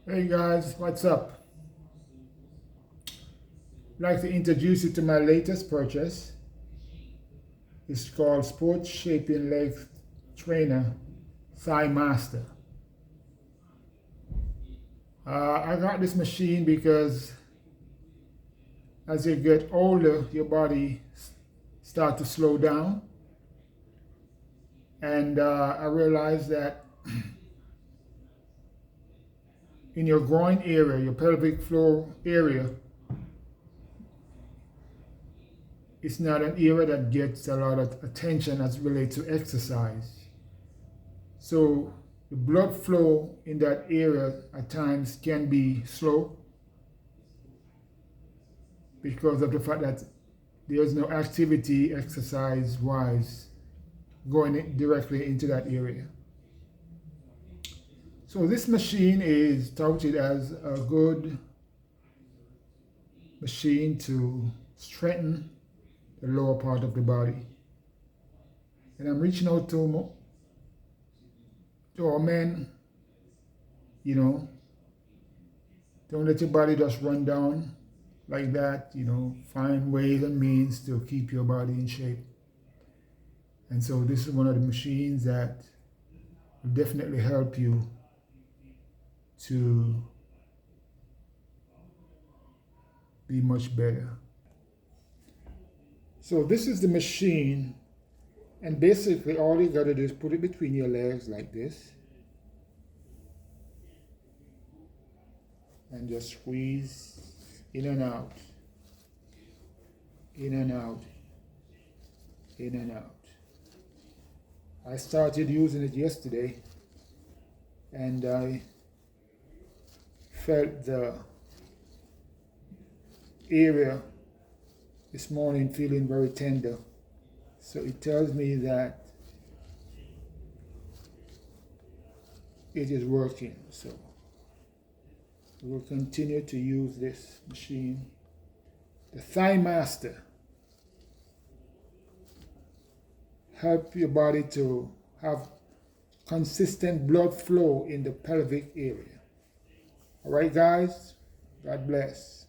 Hey guys, what's up? I'd like to introduce you to my latest purchase. It's called Sports Shaping Leg Trainer Thigh Master. I got this machine because as you get older, your body start to slow down, and I realized that in your groin area, your pelvic floor area, it's not an area that gets a lot of attention as relates to exercise. So the blood flow in that area at times can be slow because of the fact that there's no activity exercise wise going directly into that area. So this machine is touted as a good machine to strengthen the lower part of the body. And I'm reaching out to our men, don't let your body just run down like that, find ways and means to keep your body in shape. And so this is one of the machines that will definitely help you to be much better. So this is the machine, and basically all you gotta do is put it between your legs like this and just squeeze in and out, in and out, in and out. I started using it yesterday and I felt the area this morning feeling very tender. So it tells me that it is working. So we'll continue to use this machine. The Thigh Master. Help your body to have consistent blood flow in the pelvic area. All right, guys? God bless.